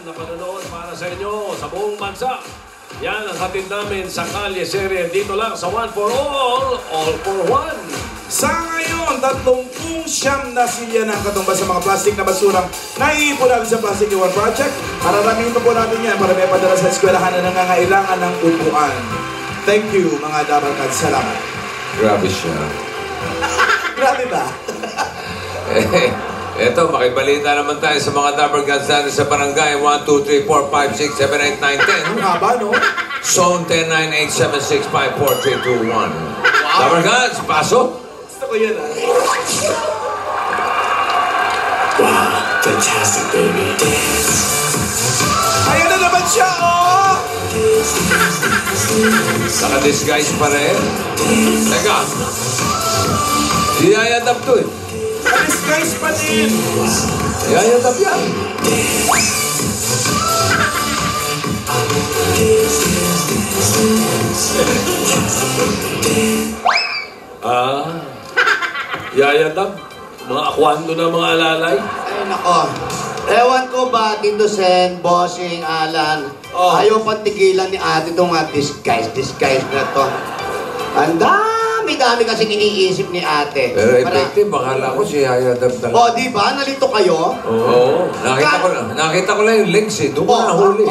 na panonood para sa inyo sa buong bansa. Yan ang hatid namin sa Kalye Serye dito lang sa One for All for One. Sa ngayon, 39 na silya ng katumbas sa mga plastic na basurang naiipon natin sa Plastic Iwan Project. Araramihin po natin yan para may padala sa eskwelahan na nangangailangan ng upuan. Thank you, mga Dabarkad. Salamat. Grabe siya. Grabe ba? Eto, makibalita naman tayo sa mga Dabarkad natin sa barangay 1, 2, 3, 4, 5, 6, 7, 8, 9, 10. Ang haba, no? Zone 10, 9, 8, 7, 6, 5, 4, 3, 2, 1. Dabarkad, pasok! Gusto ko yan, ah. Wow, fantastic, baby. Ayan na naman siya, oh! Naka-disguise pa rin. Teka. Iyayadap to eh. Na-disguise pa din! Iyayadap yan. Yayadab. Mga akwando na mga alalay. Ay, nako. Ewan ko ba, Tito Sen, Bossing, Alan, ayaw pang tigilan ni ate itong disguise na to. Ang dami kasi iniisip ni ate. Pero effective, bakala ko si Yayadap talaga. O, di ba? Nalito kayo? Oo. Nakita ko lang yung legs eh. Doon ko nahuli.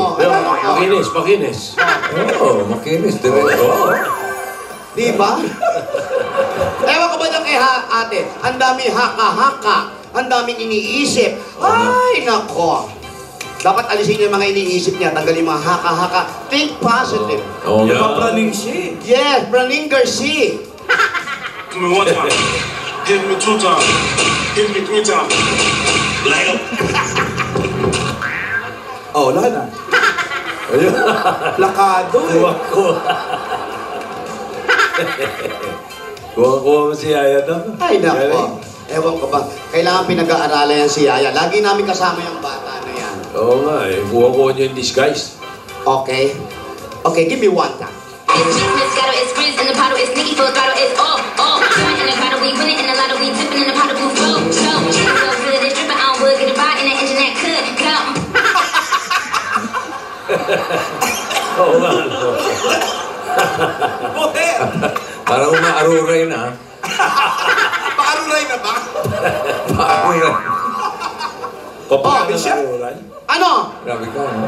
Makinis. Oo, makinis. Oo. Di ba? Ewan ko ba dyan kay ate? Ang dami haka-haka. Ang daming iniisip. Ay, nako. Dapat alisin niyo yung mga iniisip niya. Tanggalin yung mga haka-haka. Think positive. Oo. Praning siya. Yes, Praning Garcia. Give me 1 time. Give me 2 times. Give me 3 times. Layup. Oh, wala na. Plakado eh. Kuha mo si Yayadab. Ay, nako. Ewan ko ba, kailangan pinag-aaralan yan si Yaya. Lagi namin kasama yung bata na yan. Oo nga eh. Kuha niyo yung disguise. Okay? Okay, give me 1 time. It's Moscato, it's Grizz, in the bottle, it's Nicky, full throttle, it's all. Doing in the bottle, we winning, in the lotto, we tipping in the pot of blue flow. So good, it's dripping on wood, get a ride in the engine that could come. Oo nga. Parang umaaruray na. Paaruray na ba? Umaaruray. Grabe siya. Ano? Grabe ka, no?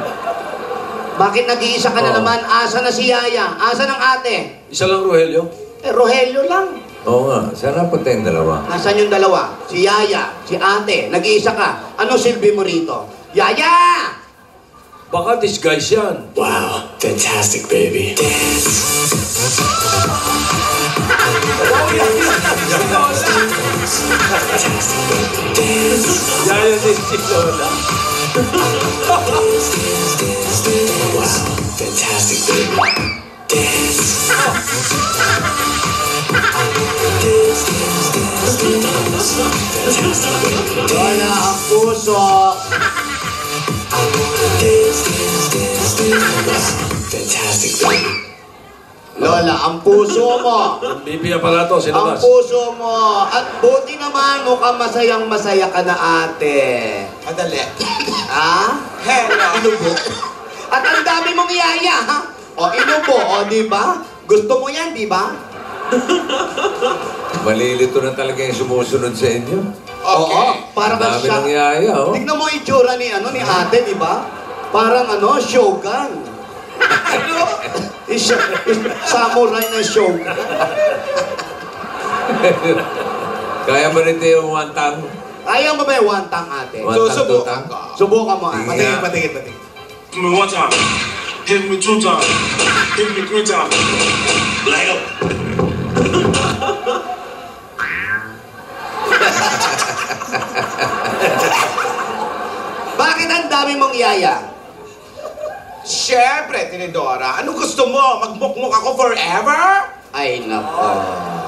Bakit nag-iisa ka na naman? Asa na si Yaya? Asa ng ate? Isa lang, Rogelio. Rogelio lang. Oo nga. Sana punta yung dalawa. Nasaan yung dalawa? Si Yaya, si ate. Nag-iisa ka. Ano silbi mo rito? Yaya! Baka disguise yan. Wow, fantastic, baby. Yaya din si Lola. Wow, fantastic, baby. Lola, ang puso. Fantastic, baby. Lola, ang puso mo. Bibiya pala to, Ang sinabas. puso mo. At buti naman mukhang masayang-masaya ka na ate. Madali. Ha? Hello. Inubo. At ang dami mong yaya, ha? O, inubo, o, di ba? Gusto mo yan, di ba? Malilito na talaga yung sumusunod sa inyo. Oo, parang Dami siya. ng yaya, oh. Tignan mo yung itsura ni ate, di ba? Parang shogun. Samurai na shogun. Kaya ba nito yung wantang? Ayaw mo ba yung wantang, ate? Wantang Susubukan tutang? ko. Subukan mo, ate. Sige. Patingin. Give me 1 time. Give me 2 times. Give me 3 times. Layup. Bakit ang dami mong yaya? Siyempre, Tinidora. Anong gusto mo? Magmukmuk ako forever? Ay, nako.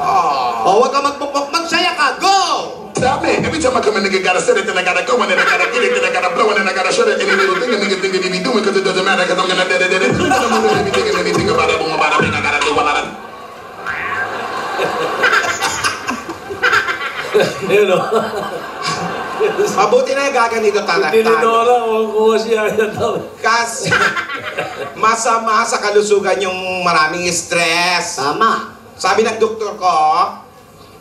Oh. O, huwag ka magmukmuk. Magsaya ka. Go! Stop me. Every time I come in, nigga gotta set it, then I gotta go, and then I gotta get it, then I gotta blow, and then I gotta shut it. Any little thing a nigga think that he be doing, cause it doesn't matter, cause I'm gonna do it. I'm gonna be thinking anything about it, boom, about it, I gotta do a lot of... Yun o. Mabuti na yung gaganito Hindi ni talatalo. Dora, kukuha siya yan daw. Kasi masama sa kalusugan yung maraming stress. Tama. Sabi ng doktor ko,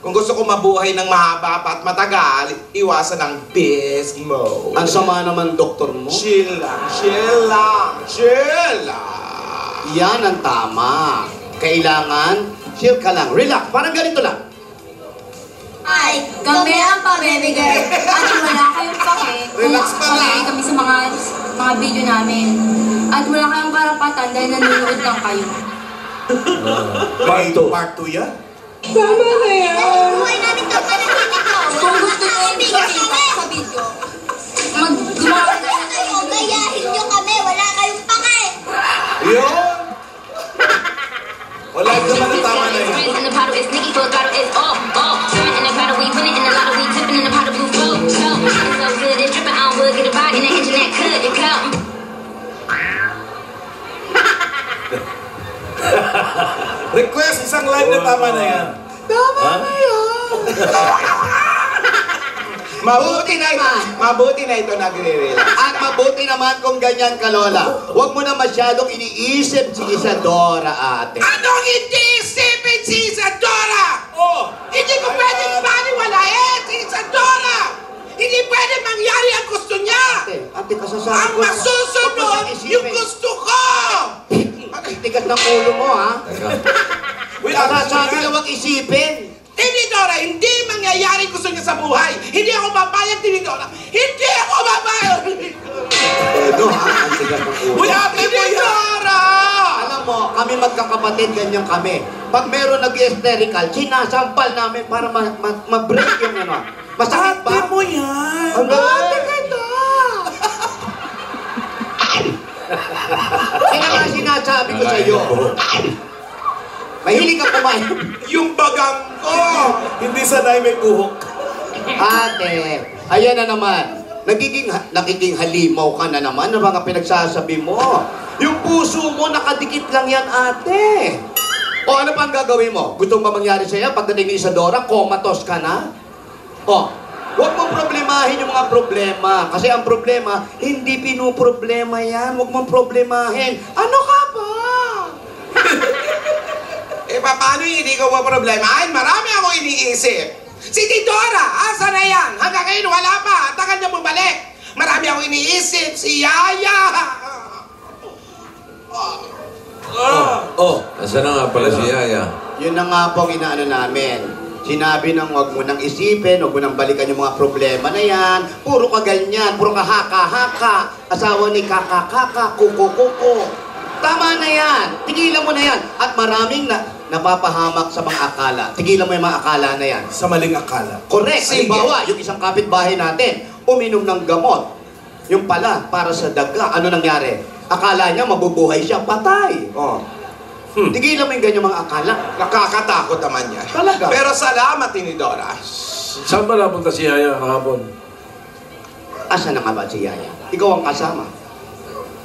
kung gusto ko mabuhay ng mahaba pa at matagal, iwasan ang beast mode. Ang sama naman doktor mo. Chill lang, chill lang, chill lang. Yan ang tama. Kailangan, chill ka lang. Relax. Parang ganito lang. Ay, kami ang pamimigay. At wala kayong pake kung Relax pa lang. pamigay kami sa mga video namin. At wala kayong karapatan dahil nanonood lang kayo. Part 2 yan? Buhay namin ito para Kung gusto nyo yung makita sa video, gumawa kayo. gayahin nyo kami, wala kayong pake. Yun! Wala naman na tama na yun. In the bottle is Nicky, full throttle is oh, oh. Swimming in the bottle, we winning in the lotto, we tipping in the pot of blue flow. So, it's so good, it's dripping on wood, get a ride in the engine that could come. Request, isang live na tama na yan. Mabuti na ito nagre-relax. At mabuti naman kung ganyan ka, Lola. Huwag mo na masyadong iniisip si Isadora, ate. Anong hindi isipin si Isadora? Oh, hindi ko pwedeng paniwalain si Isadora! Hindi pwede mangyari ang gusto niya! Ate, kasasabi Ang ko. masusunod, yung gusto ko! Tigas ng ulo mo, ha? Wait, Kasasabi na wag isipin. Tinidora, hindi mangyayari gusto niya sa buhay. Hindi ako papayag, Tinidora. Hindi ako papayag. Ano, ha? Ang tigas ng ulo. Uy, ate mo yan! Tinidora! Alam mo, kami magkakapatid, ganyan kami. Pag meron nag-hysterical, sinasampal namin para ma-break yung ano. Masakit ba? Ate mo yan! Ano? Ate kita! Kaya nga sinasabi ko sa'yo. Mahilig ka kumain. Yung bagang ko! Hindi sanay may buhok. Ate, ayan na naman. Nagiging halimaw ka na naman na mga pinagsasabi mo. Yung puso mo, nakadikit lang yan, ate. O ano pa ang gagawin mo? Gusto mo ba mangyari sa'yo? Pagdating ni Isadora, comatose ka na? O, huwag mong problemahin yung mga problema. Kasi ang problema, hindi pinuproblema yan. Huwag mong problemahin. Ano ka ba? Eh, paano hindi ko maproblemahin? Marami akong iniisip. Si Tidora, asa na yan? Hanggang ngayon wala pa. Tagal niya bumalik. Marami akong iniisip. Si Yaya. Nasaan na nga pala si Yaya? Yun na nga po ang inaano namin. Sinabi nang huwag mo nang isipin, huwag mo nang balikan yung mga problema na yan. Puro ka ganyan, puro ka haka-haka. Asawa ni kaka-kaka, kuko-kuko. Tama na yan. Tigilan mo na yan. At maraming napapahamak sa mga akala. Tigilan mo yung mga akala na yan. Sa maling akala. Correct. Sige. Halimbawa, yung isang kapitbahay natin, uminom ng gamot. Yung pala, para sa daga. Ano nangyari? Akala niya mabubuhay siya, patay. Oh, Tigilan mo yung ganyang mga akala. nakakatakot naman yan. Talaga? Pero salamat, Tinidora. Saan ba napunta si Yaya kahapon? Asa na nga ba si Yaya? Ikaw ang kasama.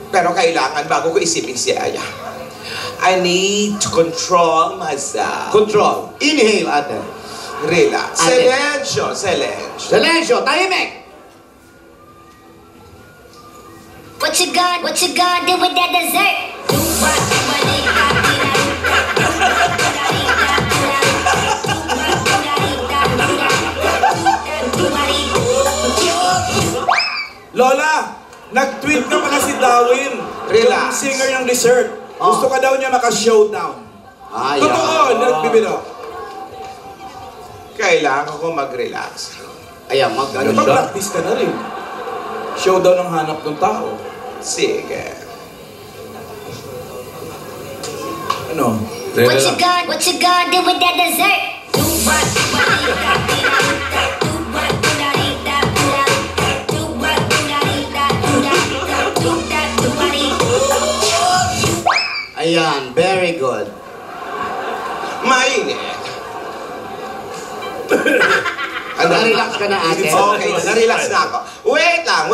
Pero kailangan, bago ko isipin si Yaya, I need to control myself. Control. Inhale, ate. Relax. Ate. Silencio, silencio. Silencio, tahimik. What you gonna do with that dessert? Lola, nag-tweet ka pala si Darwin. Yung Relax. singer ng dessert. Gusto ka daw niya maka-showdown. Ay, Totoo, nagbibiro. Kailangan ko mag-relax. Ayan, mag-ano siya? Mag-practice ka na rin. Showdown ang hanap ng tao. Sige. Ano? What you gonna do with that dessert? Ayan, very good. Mainit. Na-relax ka na, ate. Okay, na-relax na ako. Wait lang.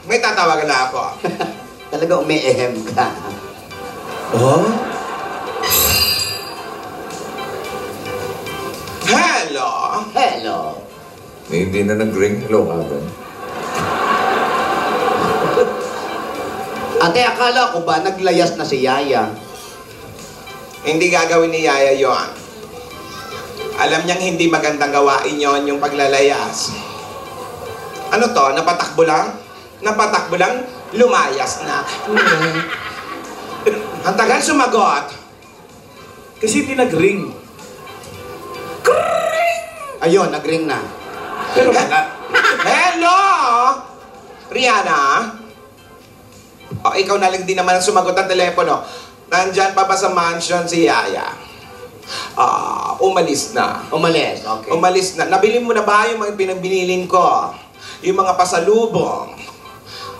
May tatawagan na ako. Talaga umi-ehem ka. Oh? Hello? Hello. Hindi na nag-ring. Hello, Kevin. Ate, akala ko ba naglayas na si Yaya? Hindi gagawin ni Yaya yon. Alam niyang hindi magandang gawain yon yung paglalayas. Ano to? Napatakbo lang? Napatakbo lang? Lumayas na. Ang tagal sumagot. Kasi hindi nag-ring. Ayun, nag-ring na. Pero wala. Hello! Rihanna? O, ikaw na lang din naman ang sumagot ng telepono. Nandyan pa ba sa mansion si Yaya? Umalis na. Umalis, okay. Umalis na. Nabili mo na ba yung mga pinagbinilin ko? Yung mga pasalubong?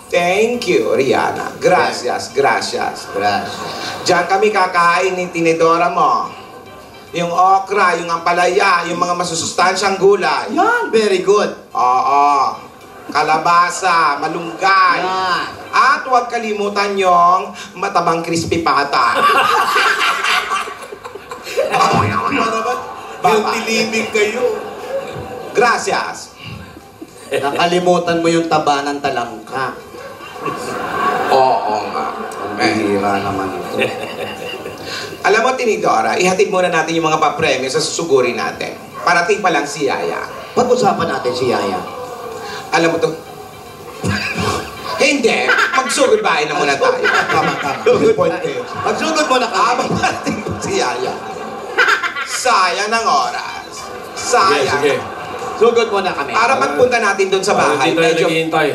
Thank you, Rihanna. Gracias, gracias. Gracias. Diyan kami kakain ni Tinidora mo. Yung okra, yung ampalaya, yung mga masusustansyang gulay. Yan, very good. Oo. Kalabasa, malunggay. Yan. At huwag kalimutan yung matabang crispy pata. Para naman, healthy living kayo. Gracias. Nakalimutan mo yung taba ng talangka. Oo nga. Ang bihira naman ito. Alam mo, Tinidora, ihatid muna natin yung mga papremyo sa susuguri natin. Parating pa lang si Yaya. Pag-usapan natin si Yaya. Alam mo to? Hindi. Magsugod bahay na muna tayo. Tama. Good point kayo. Magsugod mo na kami. Parating si Yaya. Sayang ng oras. Sige, Sayang. sige. Sugod mo na kami. Para pagpunta natin doon sa bahay, Hindi tayo medyo naghihintay.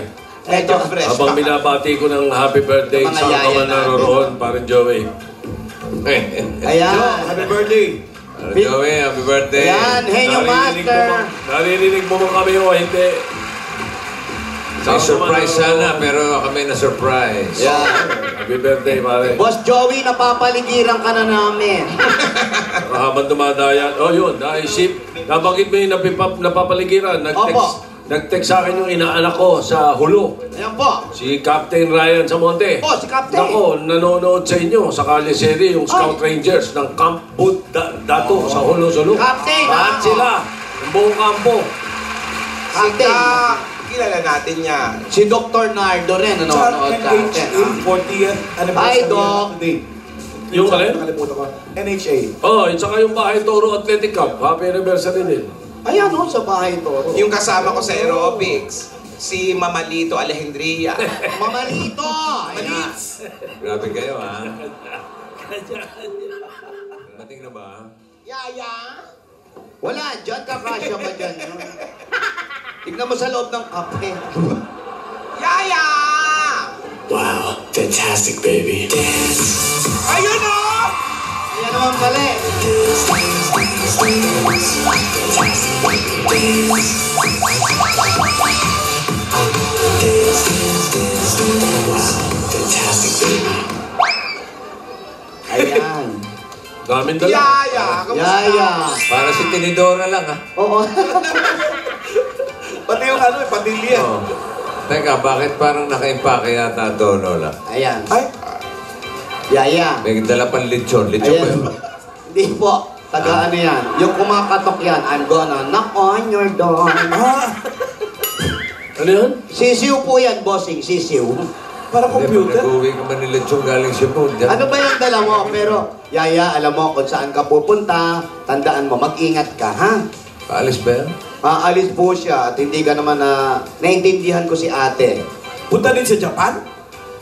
fresh Habang pa. binabati ko ng happy birthday Mga sa yaya mga natin. naroon, parang Joey. Ayan. Happy birthday. Joey, happy birthday. Ayan, Henyo Master. Naririnig mo man kami o hindi. May surprise sana, pero kami na-surprise. Ayan. Happy birthday, pare. Boss Joey, napapaligiran ka na namin. Habang dumadaya. Oh, yun. Naisip. Nabanggit mo yung napapaligiran. Opo. Nag-text sa akin yung inaanak ko sa Hulo. Ayan po. Si Captain Ryan Samonte. Oh, si Captain. Ako, nanonood sa inyo sa Kali Serie, yung Scout Rangers ng Camp Dato sa Hulo, Sulu. Captain, Lahat ah. sila. Yung buong kampo. Captain. Kilala natin yan. Si Dr. Nardo rin, Sa nanonood ka. NHA 40th anniversary Hi, Doc. today. Yung alin? Nakalimutan ko. NHA. Oh, at saka yung Bahay Toro Athletic Cup. Happy anniversary din. Ayan o, sa bahay to. Yung kasama ko sa aerobics, si Mamalito Alejandria. Mamalito. Ayan. Grabe kayo, ha? Mating na ba? Yaya? Wala, dyan kakasya ba dyan? Tignan mo sa loob ng kape. Yaya! Wow, fantastic, baby. Ayun o! Ayan naman pala eh. Fantastic, baby. Ayan. Daming dala. Yaya! Kamusta? Yaya. Para si Tinidora lang, ha? Oo. Pati yung ano, padilya. Oh. Teka, bakit parang naka-impake yata ito, Lola? Ayan. Ay, Yaya. May dala pang lechon. Lechon ba yun? Ayan. Hindi po. Taga ano yan. Yung kumakatok yan, I'm gonna knock on your door. Ano yun? Sisiw po yan, bossing. Sisiw. para Hindi, pag computer. nag-uwi ka man ni lechon galing Cebu. dyan. Ano ba yung dala mo? Pero, Yaya, alam mo kung saan ka pupunta. Tandaan mo, mag-ingat ka, ha? Paalis ba yan? Aalis po siya at hindi ka naman naintindihan ko si ate. Punta din sa Japan?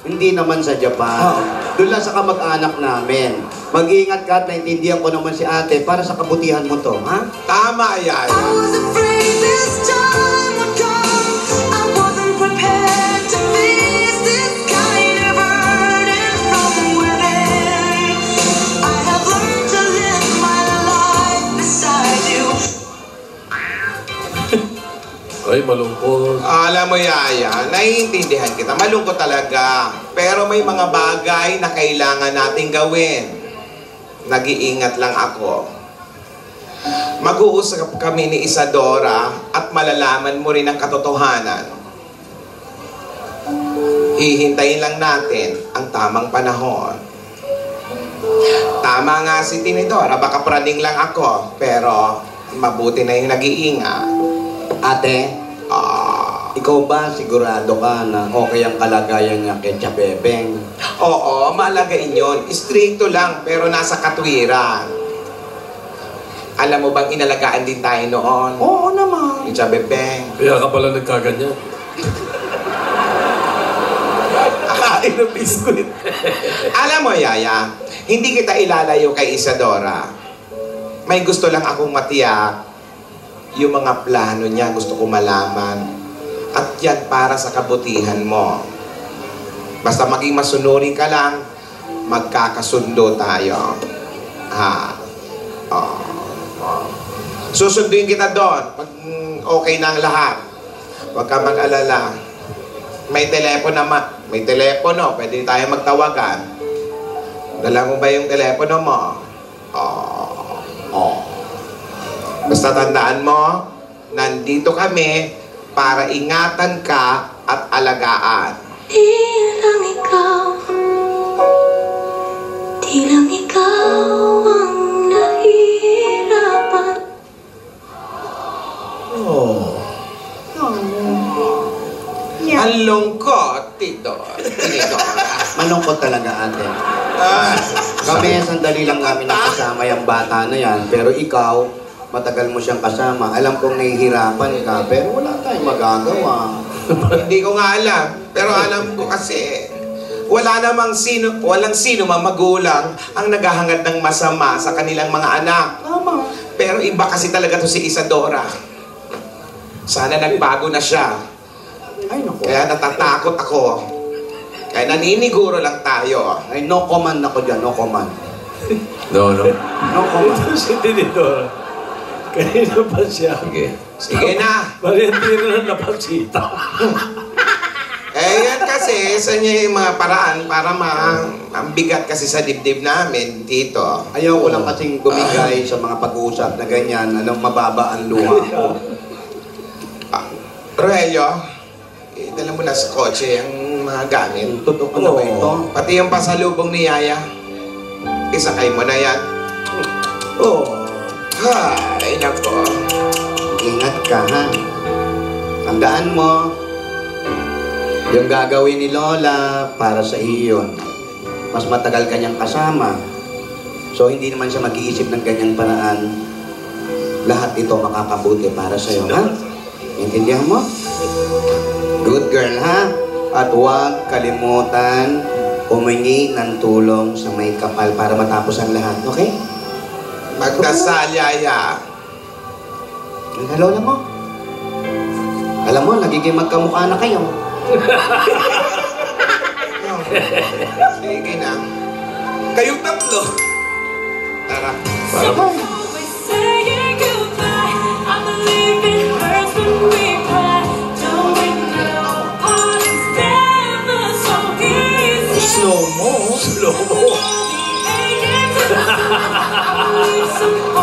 Hindi naman sa Japan. Doon lang sa kamag-anak namin. Mag-ingat ka at naintindihan ko naman si ate para sa kabutihan mo to, ha? Tama, Yaya. was afraid this time would come. I wasn't prepared to face this kind of burden from within. I have learned to live my life beside you. Ay, malungkot. Alam mo, Yaya, naiintindihan kita. Malungkot talaga. Pero may mga bagay na kailangan nating gawin. Nag-iingat lang ako. Mag-uusap kami ni Isadora at malalaman mo rin ang katotohanan. Hihintayin lang natin ang tamang panahon. Tama nga si Tinidora, baka praning lang ako, pero mabuti na yung nag-iingat. Ate, ikaw ba sigurado ka na okay ang kalagayan niya kay Chabebeng? Oo, malagain yun. Istrikto lang, pero nasa katwiran. Alam mo bang inalagaan din tayo noon? Oo naman. Yung Chabebeng. Kaya ka pala nagkaganyan. Kakain ng biskuit. Alam mo, Yaya, hindi kita ilalayo kay Isadora. May gusto lang akong matiyak. Yung mga plano niya, gusto ko malaman. At yan para sa kabutihan mo. Basta maging masunurin ka lang, magkakasundo tayo. Susunduin kita doon pag okay na ang lahat. Huwag ka mag-alala. May telepono, pwede tayo magtawagan. Dala mo ba yung telepono mo? Basta tandaan mo, nandito kami para ingatan ka at alagaan. Tila ikaw ang nahihirapan. Ang lungkot, Tito. Malungkot talaga, ate. Kami, sandali lang namin nakasama yung bata na yan. Pero ikaw, matagal mo siyang kasama. Alam kong nahihirapan ka, pero wala tayong magagawa. Hindi ko nga alam. Pero alam ko kasi, walang sino mang magulang ang naghahangad ng masama sa kanilang mga anak. Tama. Pero iba kasi talaga to si Isadora. Sana nagbago na siya. Ay, naku. Kaya natatakot ako. Kaya naniniguro lang tayo. Ay, no comment ako dyan, no comment. No. No comment. Si Tinidora. Kanina pa siya. Sige na. Valentina na napasita. Yan kasi, sa niya yung mga paraan para ang bigat kasi sa dibdib namin, Tito. Ayaw ko lang kasing bumigay sa mga pag-uusap na ganyan, mababa ang luha ko. Rogelio, dala mo na sa kotse ang mga gamit. Totoo na ba ito? Pati yung pasalubong ni Yaya. Isakay mo na yan. Ay, nako. Ingat ka, ha? Tandaan mo, yung gagawin ni Lola para sa iyo yun. Mas matagal kanyang kasama. So, hindi naman siya mag-iisip ng ganyang paraan. Lahat ito makakabuti para sa iyo, ha? Intindihan mo? Good girl, ha? At huwag kalimutan humingi ng tulong sa may kapal para matapos ang lahat, okay? Magdasal, Yaya. Ang Lola mo. Alam mo, nagiging magkamukha na kayo. Sige na. Kayong tatlo. Tara. Slow mo.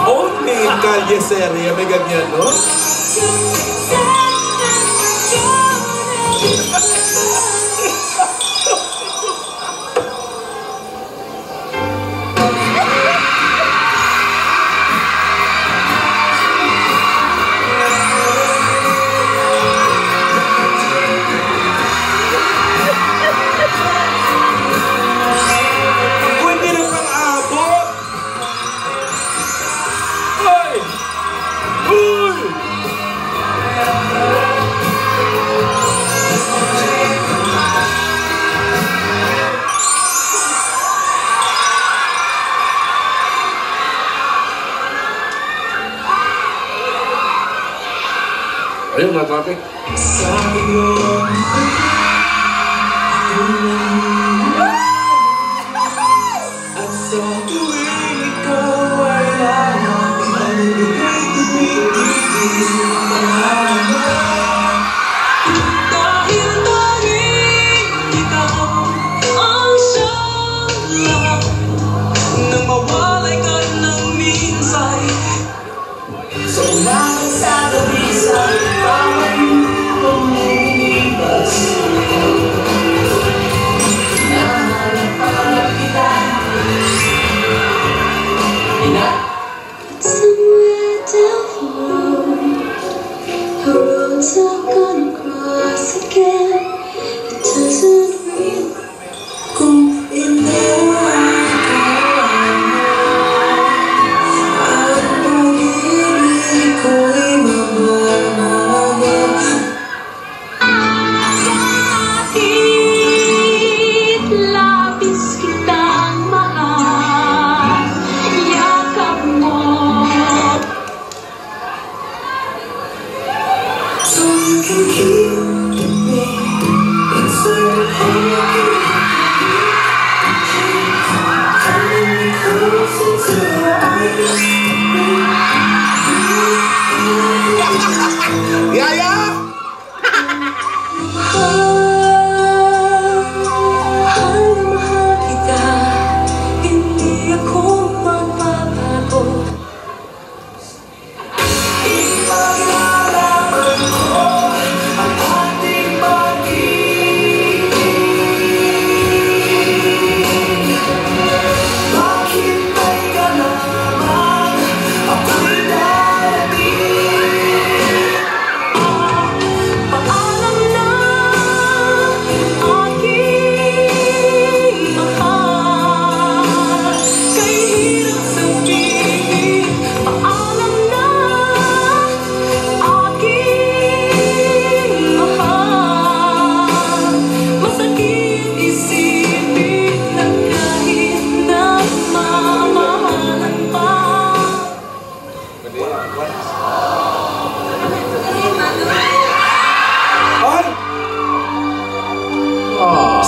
Only in Calles area may ganyan, no? Pwede na pang abot! Ay! Uy! Ayun, na-traffic. Salamat sa gabi sa bawat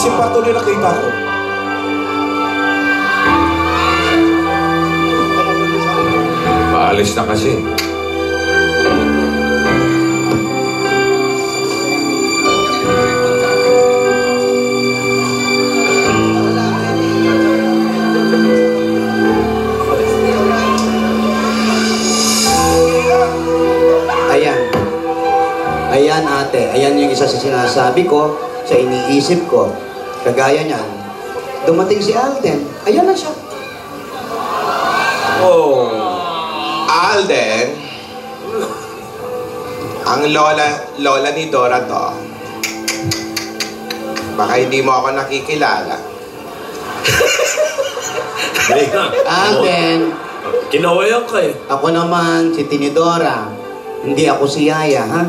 si patuloy nakita ko. Paalis na kasi. Ayan ate, ayan yung isa sa sinasabi ko, sa iniisip ko. Kagaya niyan, dumating si Alden, ayan na siya. Oh, Alden, ang lola ni Dora to. Baka hindi mo ako nakikilala. Alden, Kinawayan ka eh. ako naman si Tinidora, hindi ako si Yaya, ha?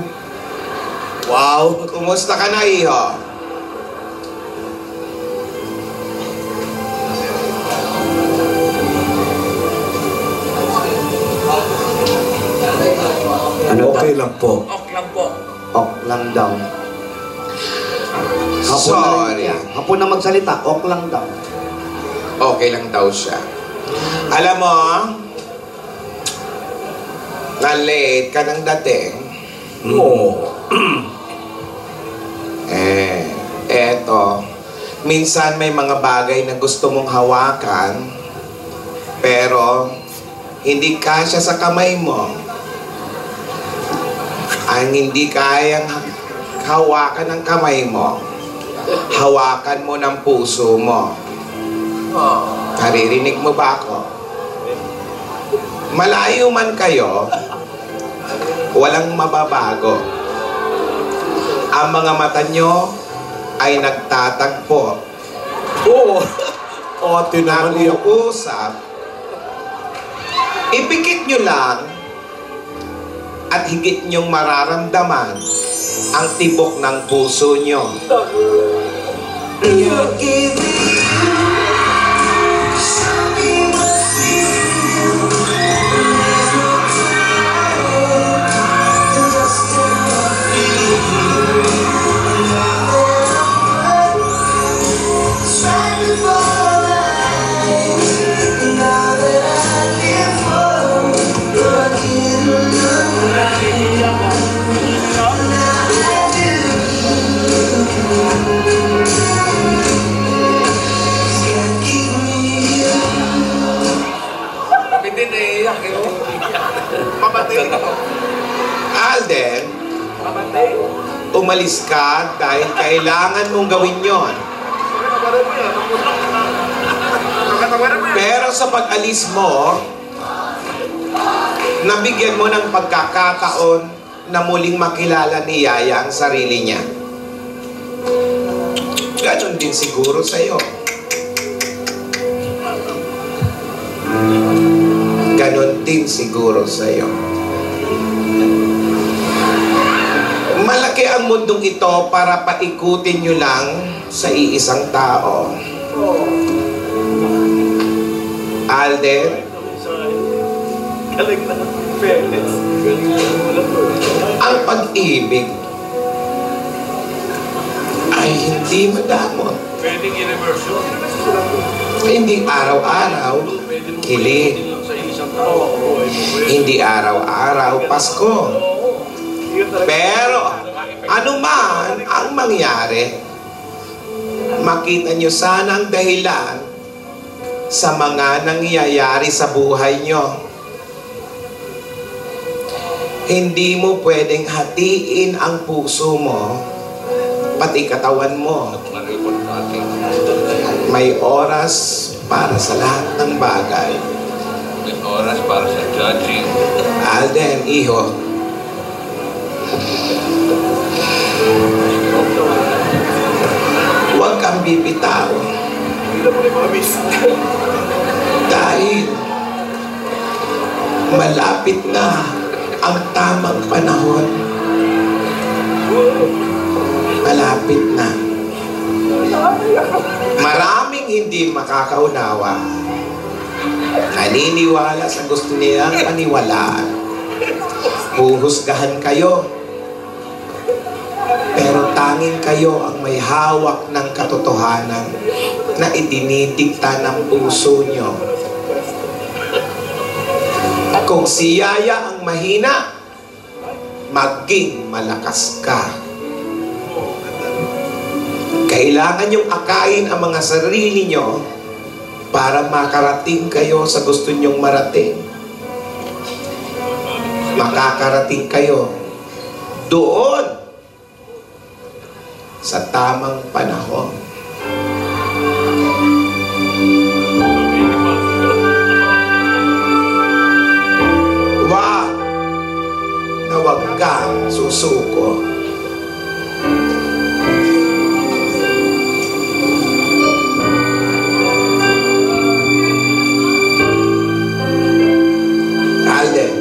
Wow, kumusta ka na, iho? Ano Okay lang po. Ok lang daw. Sorry. Hapon na magsalita, ok lang daw. Okay lang daw siya. Alam mo, na-late ka ng dating. Oo. Eto, minsan may mga bagay na gusto mong hawakan, pero hindi kasya sa kamay mo. Ang hindi kayang hawakan ng kamay mo, hawakan mo ng puso mo. Naririnig mo ba ako? Malayo man kayo, walang mababago. Ang mga mata nyo ay nagtatagpo. Oo. Ate naman iyo. Nag-uusap. Ipikit nyo lang at higit nyong mararamdaman ang tibok ng puso nyo. Alden, umalis ka dahil kailangan mong gawin yon. Pero sa pag-alis mo, nabigyan mo ng pagkakataon na muling makilala ni Yaya ang sarili niya. Ganon din siguro sa'yo. Ganon din siguro sa'yo. Malaki ang mundong ito para paikutin nyo lang sa iisang tao. Alden, ang pag-ibig ay hindi madamot. Hindi araw-araw kilig. Hindi araw-araw Pasko. Pero anuman ang mangyari, makita nyo sana ang dahilan sa mga nangyayari sa buhay nyo. Hindi mo pwedeng hatiin ang puso mo, pati katawan mo. May oras para sa lahat ng bagay. May oras para sa judging. Alden, iho, huwag kang bibitaw. Dahil malapit na ang tamang panahon. Malapit na. Maraming hindi makakaunawa. Naniniwala sa gusto nilang paniwalaan. Huhusgahan kayo. Pero tanging kayo ang may hawak ng katotohanan na idinidikta ng puso nyo. Kung si Yaya ang mahina, maging malakas ka. Kailangan nyong akayin ang mga sarili nyo para makarating kayo sa gusto nyong marating. Makakarating kayo doon sa tamang panahon. Huwag kang susuko. Alden.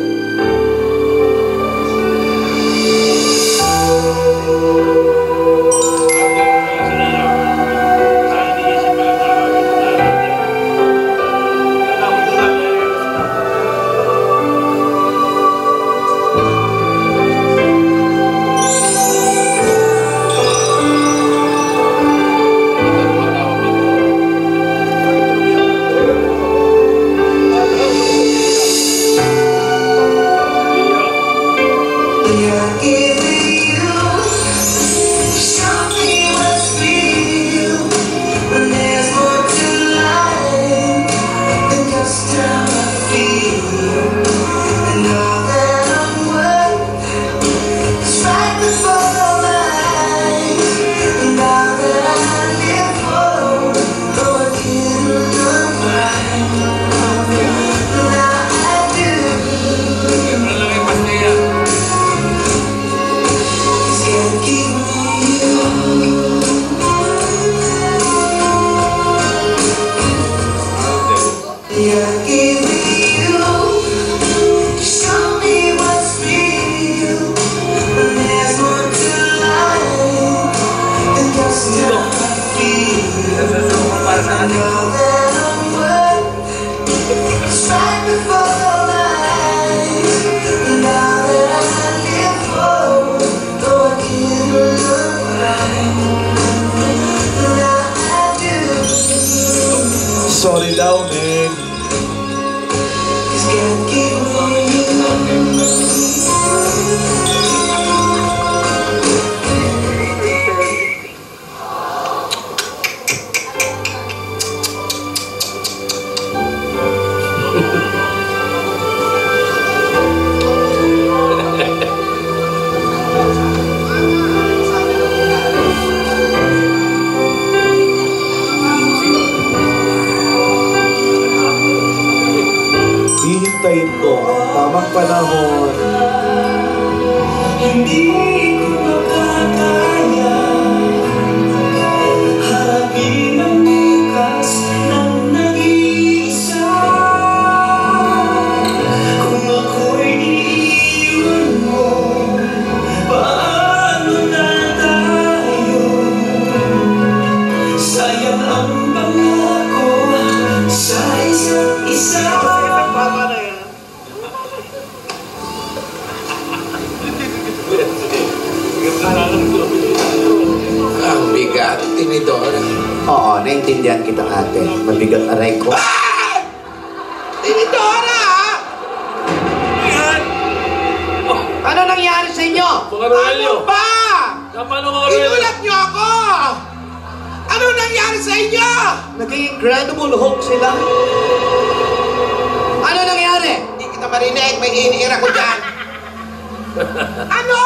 Sorry daw, Nick. Hihintayin ko ang tamang panahon. Hindi ko makakaya harapin ang bukas ng nag-iisa. Kung ako'y iniiwan mo, paano na tayo? Sayang ang pangako sa isa't isa. Ang bigat, Tinidora. Oo, naintindihan kita, ate. Mabigat aray ko. Tinidora! Ano nangyari sa inyo? Mga Rogelio. Ano ba? Paano mga Rogelio? Inulat niyo ako! Ano nangyari sa inyo? Naging Incredible Hulk sila. Ano nangyari? Hindi kita marinig, may iniira ko dyan. Ano?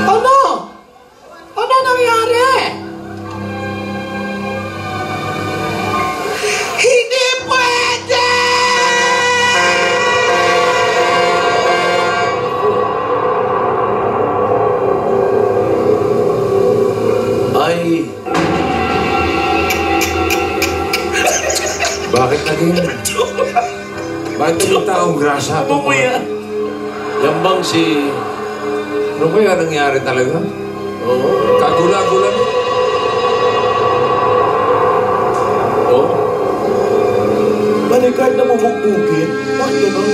Ano? Ano nangyari? Hindi pwede! Ay. Bakit naging? Bakit naging taong grasa? Ano mo yan? Yan bang si... Ano kaya nangyari talaga? Oo. Kagula-gula. Oo. Bodyguard na bubukbugin? Bakit gano'n?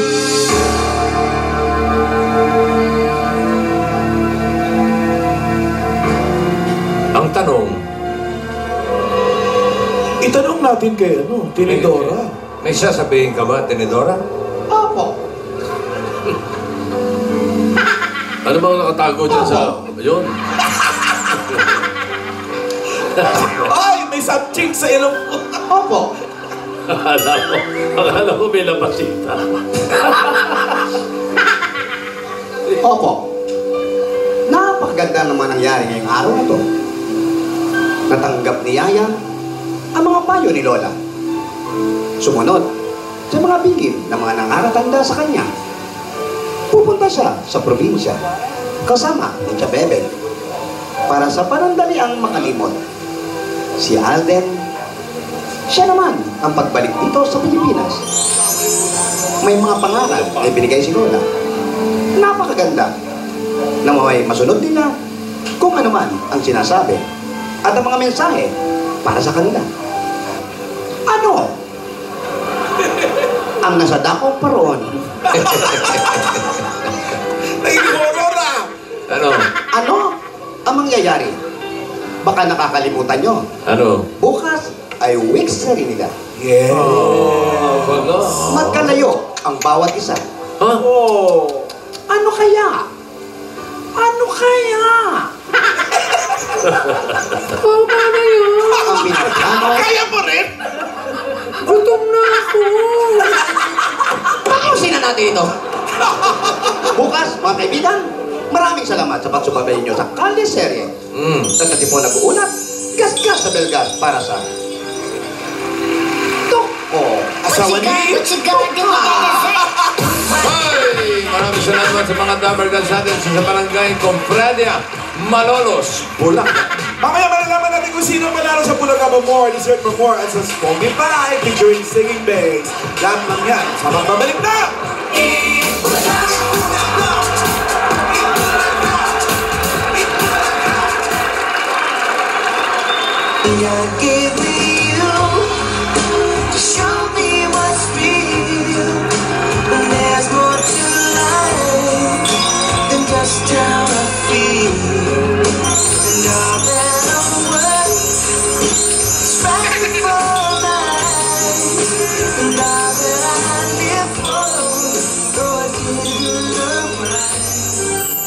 natin kay Tinidora. May sasabihin ka ba, Tinidora? Opo. Ano bang nakatago dyan sa... Yun? Ay, may something sa ilong ko. Opo. Akala ko may lapasita. Opo. Napakaganda naman nangyari ngayong araw na to. Natanggap ni Yaya ang mga payo ni Lola. Sumunod sa mga bigim ng mga nangaratanda sa kanya. Pupunta siya sa probinsya kasama ni Chabebe para sa panandaliang makalimot. Si Alden, siya naman ang pagbalik dito sa Pilipinas. May mga pangaral na ibinigay si Lola. Napakaganda na may masunod nila kung ano man ang sinasabi at ang mga mensahe para sa kanila. Ano ang nasa dakong paroon? Naging horror ah! Ano? Ano ang mangyayari? Baka nakakalimutan nyo. Ano? Bukas ay weeksery nila. Yeah. Wala. Magkalayo ang bawat isa. Ha? Oh. Ano kaya? Ano kaya? Paano yun? Ang pinaplano. Kaya mo rin? Gutom na ako. Pausin na natin ito. Bukas, mga kaibigan, maraming salamat sa pagsubaybay niyo sa Kalye Serye. Sa po nag-uulat, gas-gas sa Belgas para sa Toko. Asawa ni... Ay! Maraming salamat sa mga Dabargas natin sa barangay Compradia, Malolos, Bulacan. Mamaya malalaman natin kung sino manalo sa Bulacan More, Dessert for More at sa Spoken Pie featuring Singing Bass. Lahat ng yan sa magbabalik na! I give you to show me what's real. But there's more to life than just how I feel. And all that I'm worth is right before my eyes. And all that I live for, though I didn't look right.